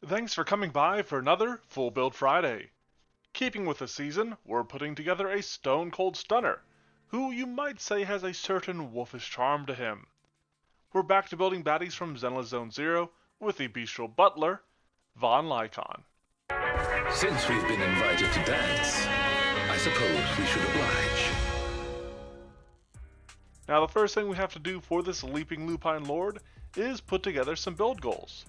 Thanks for coming by for another Full Build Friday. Keeping with the season, we're putting together a Stone Cold Stunner, who you might say has a certain wolfish charm to him. We're back to building baddies from Zenless Zone Zero with the bestial butler, Lycaon. Since we've been invited to dance, I suppose we should oblige. Now the first thing we have to do for this Leaping Lupine Lord is put together some build goals.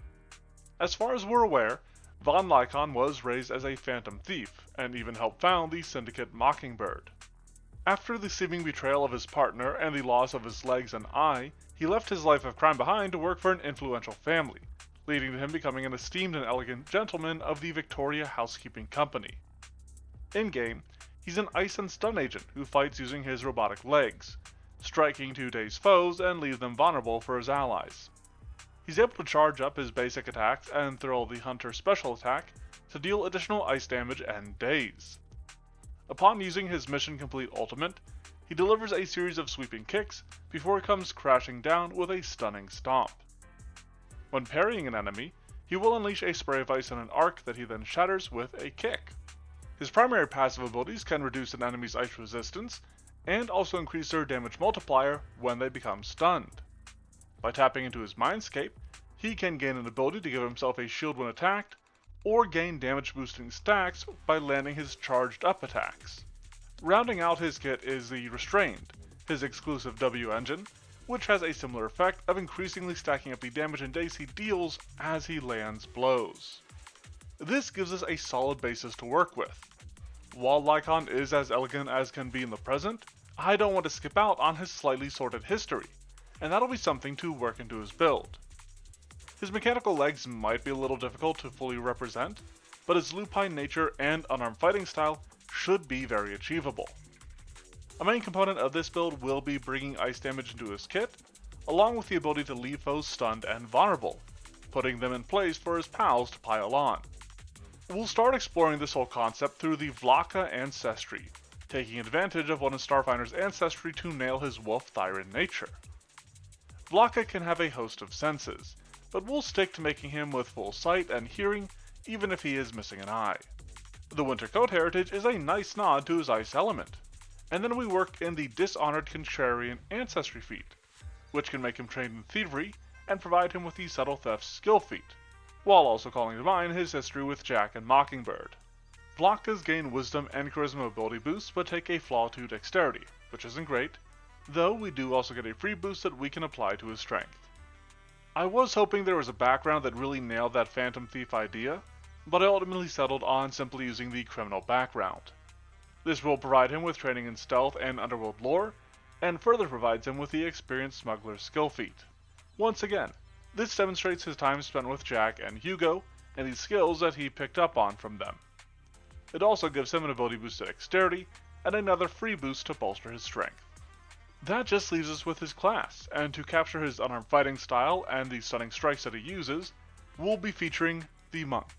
As far as we're aware, Lycaon was raised as a phantom thief, and even helped found the Syndicate Mockingbird. After the seeming betrayal of his partner and the loss of his legs and eye, he left his life of crime behind to work for an influential family, leading to him becoming an esteemed and elegant gentleman of the Victoria Housekeeping Company. In-game, he's an ice and stun agent who fights using his robotic legs, striking to daze foes and leave them vulnerable for his allies. He's able to charge up his basic attacks and throw the Hunter special attack to deal additional ice damage and daze. Upon using his mission complete ultimate, he delivers a series of sweeping kicks before he comes crashing down with a stunning stomp. When parrying an enemy, he will unleash a spray of ice in an arc that he then shatters with a kick. His primary passive abilities can reduce an enemy's ice resistance and also increase their damage multiplier when they become stunned. By tapping into his Mindscape, he can gain an ability to give himself a shield when attacked, or gain damage boosting stacks by landing his charged up attacks. Rounding out his kit is the Restrained, his exclusive W engine, which has a similar effect of increasingly stacking up the damage and daze he deals as he lands blows. This gives us a solid basis to work with. While Lycaon is as elegant as can be in the present, I don't want to skip out on his slightly sordid history, and that'll be something to work into his build. His mechanical legs might be a little difficult to fully represent, but his lupine nature and unarmed fighting style should be very achievable. A main component of this build will be bringing ice damage into his kit, along with the ability to leave foes stunned and vulnerable, putting them in place for his pals to pile on. We'll start exploring this whole concept through the Vlaka ancestry, taking advantage of one of Starfinder's ancestry to nail his wolf Thyran nature. Vlaka can have a host of senses, but we'll stick to making him with full sight and hearing even if he is missing an eye. The Winter Coat heritage is a nice nod to his ice element, and then we work in the Dishonored Contrarian ancestry feat, which can make him trained in thievery and provide him with the Subtle Theft skill feat, while also calling to mind his history with Jack and Mockingbird. Vlaka's gain wisdom and charisma ability boosts but take a flaw to dexterity, which isn't great, though we do also get a free boost that we can apply to his strength. I was hoping there was a background that really nailed that Phantom Thief idea, but I ultimately settled on simply using the criminal background. This will provide him with training in stealth and underworld lore, and further provides him with the experienced smuggler's skill feat. Once again, this demonstrates his time spent with Jack and Hugo, and the skills that he picked up on from them. It also gives him an ability boost to dexterity, and another free boost to bolster his strength. That just leaves us with his class, and to capture his unarmed fighting style and the stunning strikes that he uses, we'll be featuring the Monk.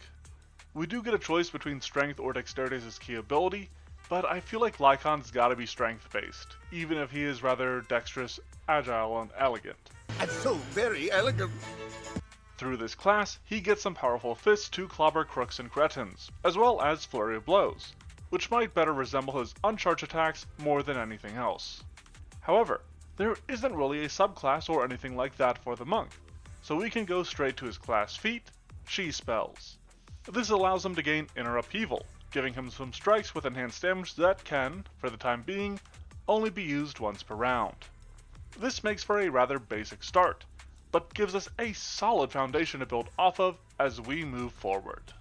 We do get a choice between strength or dexterity as his key ability, but I feel like Lycaon's gotta be strength based, even if he is rather dexterous, agile, and elegant. And so very elegant. Through this class, he gets some powerful fists to clobber crooks and cretins, as well as flurry of blows, which might better resemble his uncharged attacks more than anything else. However, there isn't really a subclass or anything like that for the Monk, so we can go straight to his class feat, She Spells. This allows him to gain Inner Upheaval, giving him some strikes with enhanced damage that can, for the time being, only be used once per round. This makes for a rather basic start, but gives us a solid foundation to build off of as we move forward.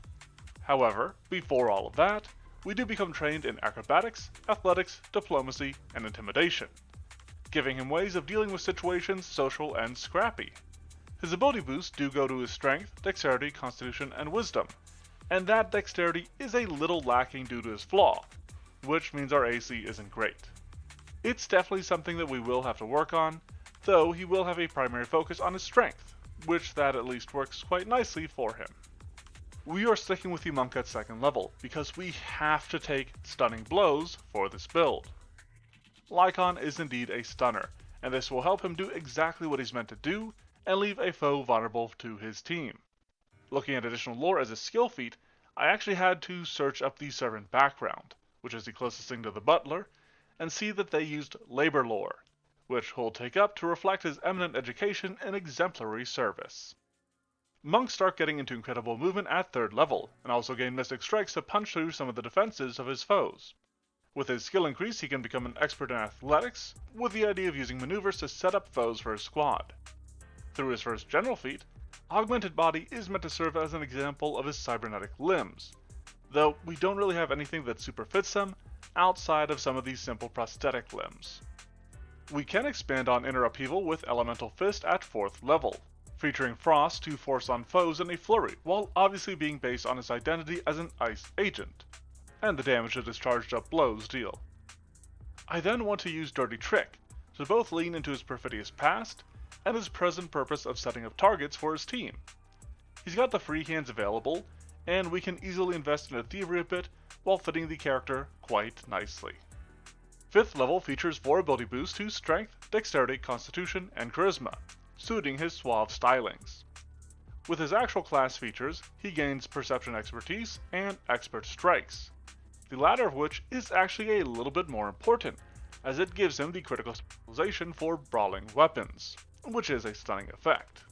However, before all of that, we do become trained in acrobatics, athletics, diplomacy, and intimidation, giving him ways of dealing with situations social and scrappy. His ability boosts do go to his strength, dexterity, constitution, and wisdom, and that dexterity is a little lacking due to his flaw, which means our AC isn't great. It's definitely something that we will have to work on, though he will have a primary focus on his strength, which that at least works quite nicely for him. We are sticking with the Monk at 2nd level, because we have to take stunning blows for this build. Lycaon is indeed a stunner, and this will help him do exactly what he's meant to do, and leave a foe vulnerable to his team. Looking at additional lore as a skill feat, I actually had to search up the servant background, which is the closest thing to the butler, and see that they used labor lore, which he'll take up to reflect his eminent education and exemplary service. Monks start getting into incredible movement at 3rd level, and also gain mystic strikes to punch through some of the defenses of his foes. With his skill increase, he can become an expert in athletics, with the idea of using maneuvers to set up foes for his squad. Through his first general feat, Augmented Body is meant to serve as an example of his cybernetic limbs, though we don't really have anything that super fits them outside of some of these simple prosthetic limbs. We can expand on Inner Upheaval with Elemental Fist at 4th level, featuring Frost to force on foes in a flurry, while obviously being based on his identity as an ice agent, and the damage that his charged up blows deal. I then want to use Dirty Trick to both lean into his perfidious past and his present purpose of setting up targets for his team. He's got the free hands available, and we can easily invest in a thievery a bit while fitting the character quite nicely. 5th level features 4 ability boosts to Strength, Dexterity, Constitution, and Charisma, suiting his suave stylings. With his actual class features, he gains Perception Expertise and Expert Strikes, the latter of which is actually a little bit more important, as it gives him the critical specialization for brawling weapons, which is a stunning effect.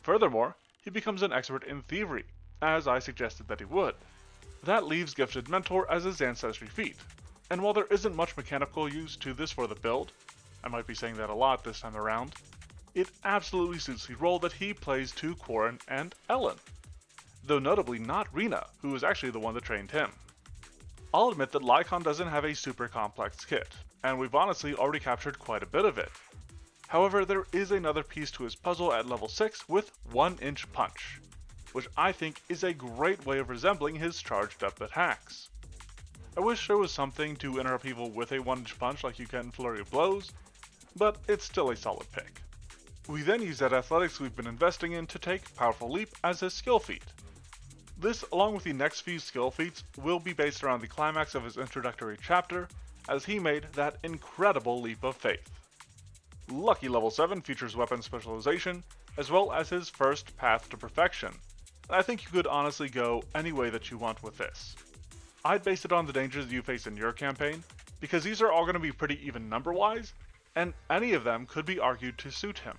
Furthermore, he becomes an expert in Thievery, as I suggested that he would. That leaves Gifted Mentor as his ancestry feat, and while there isn't much mechanical use to this for the build, I might be saying that a lot this time around, it absolutely suits the role that he plays to Quarren and Ellen, though notably not Rena, who is actually the one that trained him. I'll admit that Lycaon doesn't have a super complex kit, and we've honestly already captured quite a bit of it. However, there is another piece to his puzzle at level 6 with 1-inch punch, which I think is a great way of resembling his charged up attacks. I wish there was something to Inner Upheaval with a 1-inch punch like you can in Flurry of Blows, but it's still a solid pick. We then use that athletics we've been investing in to take Powerful Leap as his skill feat. This, along with the next few skill feats, will be based around the climax of his introductory chapter, as he made that incredible leap of faith. Lucky level 7 features weapon specialization, as well as his first path to perfection, and I think you could honestly go any way that you want with this. I'd base it on the dangers you face in your campaign, because these are all going to be pretty even number-wise, and any of them could be argued to suit him.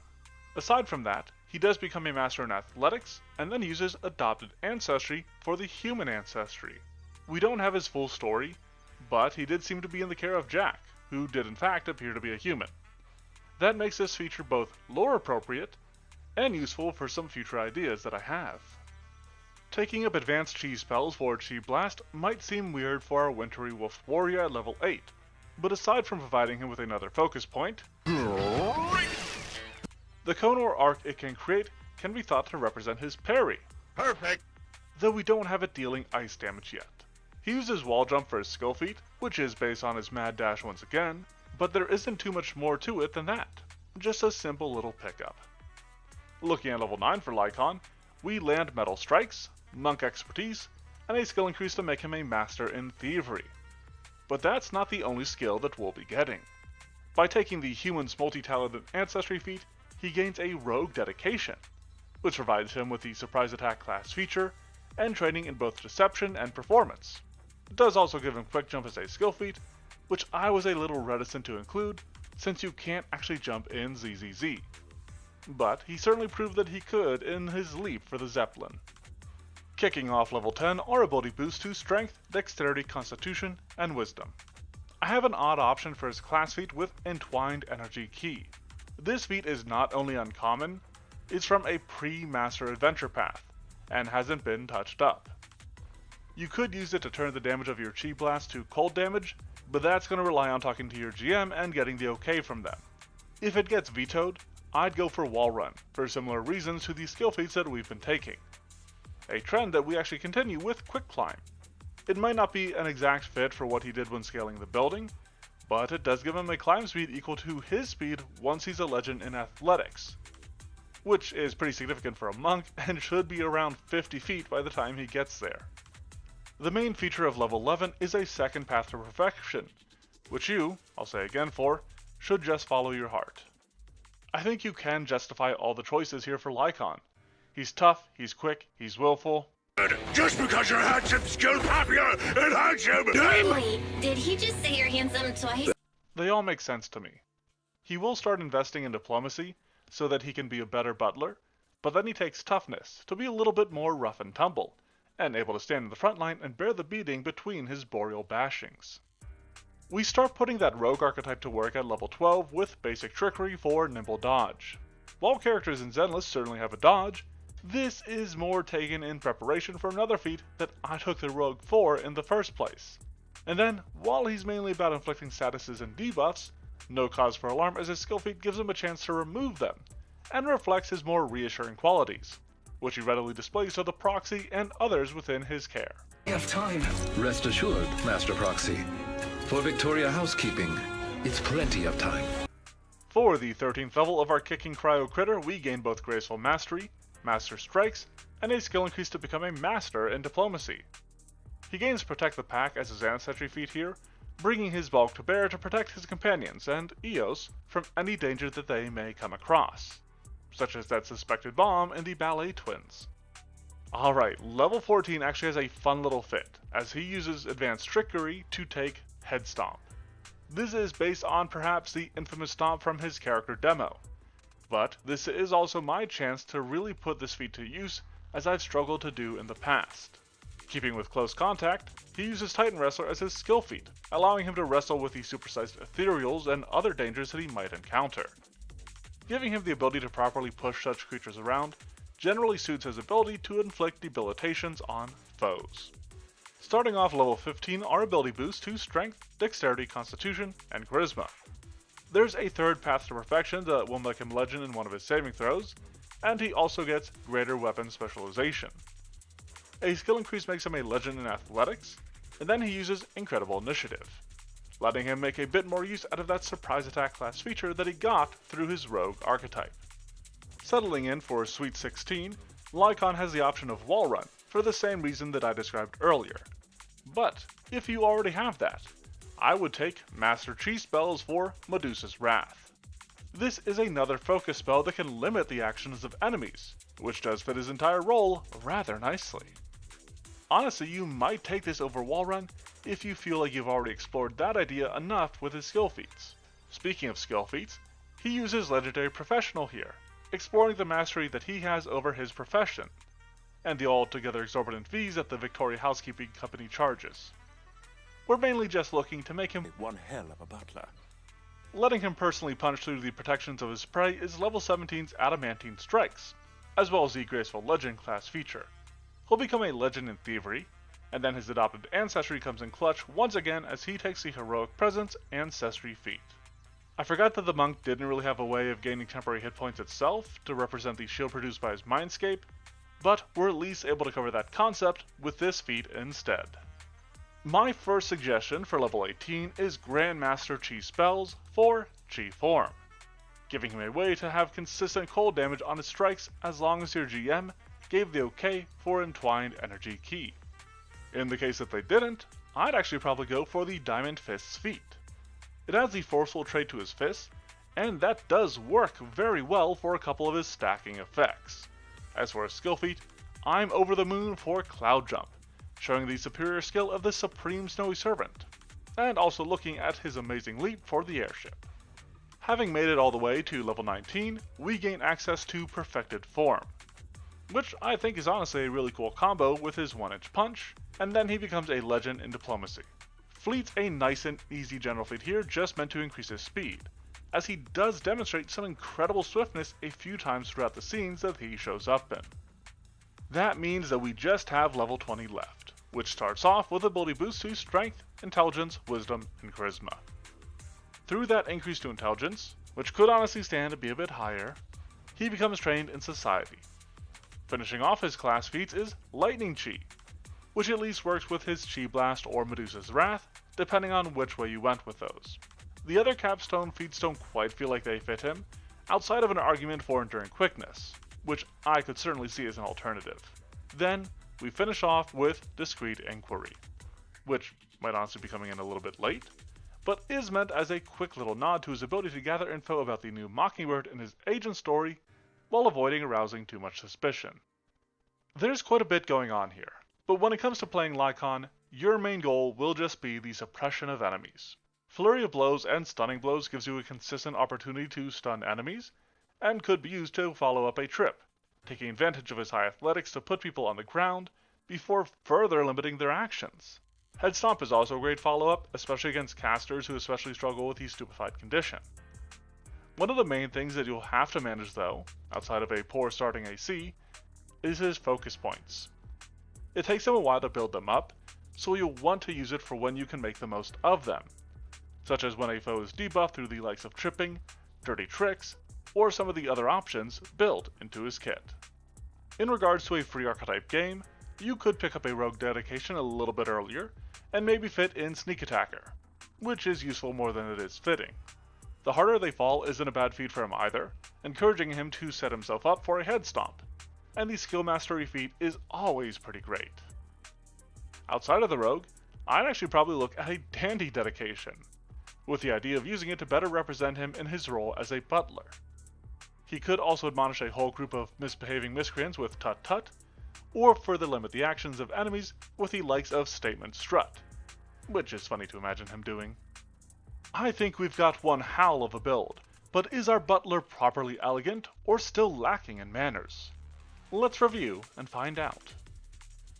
Aside from that, he does become a master in athletics, and then uses adopted ancestry for the human ancestry. We don't have his full story, but he did seem to be in the care of Jack, who did in fact appear to be a human. That makes this feature both lore appropriate, and useful for some future ideas that I have. Taking up advanced chi spells for Chi Blast might seem weird for our wintery wolf warrior at level 8, but aside from providing him with another focus point, the cone or arc it can create can be thought to represent his parry. Perfect. Though we don't have it dealing ice damage yet. He uses wall jump for his skill feat, which is based on his mad dash once again, but there isn't too much more to it than that. Just a simple little pickup. Looking at level 9 for Lycaon, we land Metal Strikes, Monk Expertise, and a skill increase to make him a master in Thievery. But that's not the only skill that we'll be getting. By taking the Human's multi-talented Ancestry feat, he gains a Rogue Dedication, which provides him with the Surprise Attack class feature, and training in both Deception and Performance. It does also give him Quick Jump as a skill feat, which I was a little reticent to include, since you can't actually jump in ZZZ. But he certainly proved that he could in his leap for the Zeppelin. Kicking off level 10 are ability boosts to Strength, Dexterity, Constitution, and Wisdom. I have an odd option for his class feat with Entwined Energy Key. This feat is not only uncommon, it's from a pre-Master Adventure path, and hasn't been touched up. You could use it to turn the damage of your Chi Blast to cold damage, but that's going to rely on talking to your GM and getting the okay from them. If it gets vetoed, I'd go for Wall Run, for similar reasons to the skill feats that we've been taking. A trend that we actually continue with Quick Climb. It might not be an exact fit for what he did when scaling the building, but it does give him a climb speed equal to his speed once he's a legend in athletics, which is pretty significant for a monk and should be around 50 feet by the time he gets there. The main feature of level 11 is a second path to perfection, which you, I'll say again should just follow your heart. I think you can justify all the choices here for Lycaon. He's tough, he's quick, he's willful. Just because you're handsome, skilled, happier, and handsome! Wait, did he just say you're handsome twice? They all make sense to me. He will start investing in diplomacy so that he can be a better butler, but then he takes toughness to be a little bit more rough and tumble, and able to stand in the front line and bear the beating between his boreal bashings. We start putting that rogue archetype to work at level 12 with basic trickery for nimble dodge. While characters in Zenless certainly have a dodge, this is more taken in preparation for another feat that I took the rogue for in the first place. And then, while he's mainly about inflicting statuses and debuffs, no cause for alarm as his skill feat gives him a chance to remove them, and reflects his more reassuring qualities, which he readily displays to the proxy and others within his care. We have time. Rest assured, Master Proxy. For Victoria Housekeeping, it's plenty of time. For the 13th level of our kicking cryo critter, we gain both Graceful Mastery, Master Strikes, and a skill increase to become a Master in Diplomacy. He gains Protect the Pack as his ancestry feat here, bringing his bulk to bear to protect his companions and Eos from any danger that they may come across, such as that suspected bomb in the Ballet Twins. Alright, level 14 actually has a fun little fit, as he uses Advanced Trickery to take Head Stomp. This is based on perhaps the infamous stomp from his character demo, but this is also my chance to really put this feat to use as I've struggled to do in the past. Keeping with close contact, he uses Titan Wrestler as his skill feat, allowing him to wrestle with the supersized ethereals and other dangers that he might encounter. Giving him the ability to properly push such creatures around generally suits his ability to inflict debilitations on foes. Starting off level 15 are ability boosts to Strength, Dexterity, Constitution, and Charisma. There's a third path to perfection that will make him legend in one of his saving throws, and he also gets greater weapon specialization. A skill increase makes him a legend in athletics, and then he uses Incredible Initiative, letting him make a bit more use out of that surprise attack class feature that he got through his rogue archetype. Settling in for Sweet 16, Lycaon has the option of Wall Run for the same reason that I described earlier. But if you already have that, I would take Master Chi spells for Medusa's Wrath. This is another focus spell that can limit the actions of enemies, which does fit his entire role rather nicely. Honestly, you might take this over Wall Run if you feel like you've already explored that idea enough with his skill feats. Speaking of skill feats, he uses Legendary Professional here, exploring the mastery that he has over his profession, and the altogether exorbitant fees that the Victoria Housekeeping Company charges. We're mainly just looking to make him One hell of a butler. Letting him personally punch through the protections of his prey is level 17's Adamantine Strikes, as well as the Graceful Legend class feature. He'll become a legend in Thievery, and then his adopted ancestry comes in clutch once again as he takes the Heroic Presence Ancestry feat. I forgot that the monk didn't really have a way of gaining temporary hit points itself to represent the shield produced by his Mindscape, but we're at least able to cover that concept with this feat instead. My first suggestion for level 18 is Grandmaster Chi Spells for Chi Form, giving him a way to have consistent cold damage on his strikes as long as your GM gave the OK for Entwined Energy Key. In the case that they didn't, I'd actually probably go for the Diamond Fist's feat. It adds the Forceful trait to his fist, and that does work very well for a couple of his stacking effects. As for his skill feat, I'm over the moon for Cloud Jump, showing the superior skill of the Supreme Snowy Servant, and also looking at his amazing leap for the airship. Having made it all the way to level 19, we gain access to Perfected Form, which I think is honestly a really cool combo with his 1-inch punch, and then he becomes a legend in Diplomacy. Fleet's a nice and easy general feat here, just meant to increase his speed, as he does demonstrate some incredible swiftness a few times throughout the scenes that he shows up in. That means that we just have level 20 left, which starts off with ability boosts to Strength, Intelligence, Wisdom, and Charisma. Through that increase to Intelligence, which could honestly stand to be a bit higher, he becomes trained in Society. Finishing off his class feats is Lightning Chi, which at least works with his Chi Blast or Medusa's Wrath, depending on which way you went with those. The other capstone feats don't quite feel like they fit him, outside of an argument for Enduring Quickness, which I could certainly see as an alternative. Then, we finish off with Discreet Inquiry, which might honestly be coming in a little bit late, but is meant as a quick little nod to his ability to gather info about the new Mockingbird in his agent story, while avoiding arousing too much suspicion. There's quite a bit going on here, but when it comes to playing Lycaon, your main goal will just be the suppression of enemies. Flurry of blows and stunning blows gives you a consistent opportunity to stun enemies, and could be used to follow up a trip, taking advantage of his high athletics to put people on the ground before further limiting their actions. Head Stomp is also a great follow-up, especially against casters who especially struggle with the stupefied condition. One of the main things that you'll have to manage though, outside of a poor starting AC, is his focus points. It takes him a while to build them up, so you'll want to use it for when you can make the most of them, such as when a foe is debuffed through the likes of tripping, dirty tricks, or some of the other options built into his kit. In regards to a free archetype game, you could pick up a rogue dedication a little bit earlier, and maybe fit in Sneak Attacker, which is useful more than it is fitting. The harder they fall isn't a bad feat for him either, encouraging him to set himself up for a head stomp, and the skill mastery feat is always pretty great. Outside of the rogue, I'd actually probably look at a dandy dedication, with the idea of using it to better represent him in his role as a butler. He could also admonish a whole group of misbehaving miscreants with Tut Tut, or further limit the actions of enemies with the likes of Statement Strut, which is funny to imagine him doing. I think we've got one howl of a build, but is our butler properly elegant or still lacking in manners? Let's review and find out.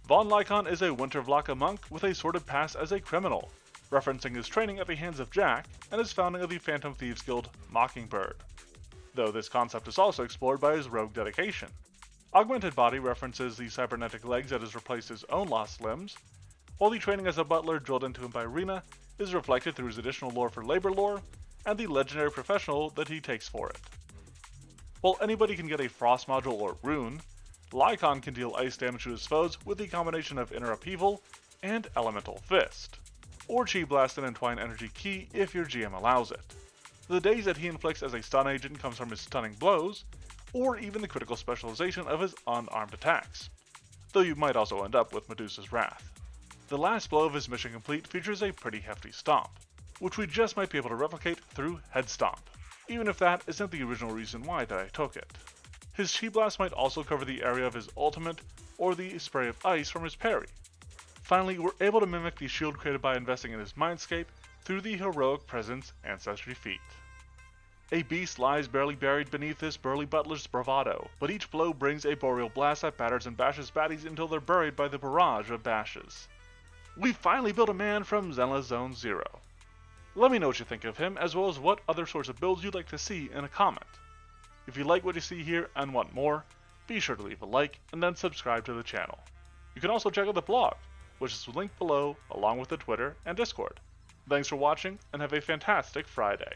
Von Lycaon is a Winter Vlaka monk with a sordid past as a criminal, referencing his training at the hands of Jack and his founding of the Phantom Thieves Guild Mockingbird, though this concept is also explored by his rogue dedication. Augmented Body references the cybernetic legs that has replaced his own lost limbs, while the training as a butler drilled into him by Rena is reflected through his additional lore for labor lore, and the legendary professional that he takes for it. While anybody can get a Frost module or Rune, Lycaon can deal ice damage to his foes with the combination of Inner Upheaval and Elemental Fist, or Chi Blast and Entwine Energy Key if your GM allows it. The days that he inflicts as a stun agent comes from his stunning blows, or even the critical specialization of his unarmed attacks, though you might also end up with Medusa's Wrath. The last blow of his mission complete features a pretty hefty stomp, which we just might be able to replicate through Head Stomp, even if that isn't the original reason why that I took it. His Chi Blast might also cover the area of his ultimate, or the spray of ice from his parry. Finally, we're able to mimic the shield created by investing in his Mindscape through the Heroic Presence Ancestry feat. A beast lies barely buried beneath this burly butler's bravado, but each blow brings a boreal blast that batters and bashes baddies until they're buried by the barrage of bashes. We finally built a man from Zenla's Zone Zero. Let me know what you think of him, as well as what other sorts of builds you'd like to see in a comment. If you like what you see here and want more, be sure to leave a like and then subscribe to the channel. You can also check out the blog, which is linked below along with the Twitter and Discord. Thanks for watching and have a fantastic Friday.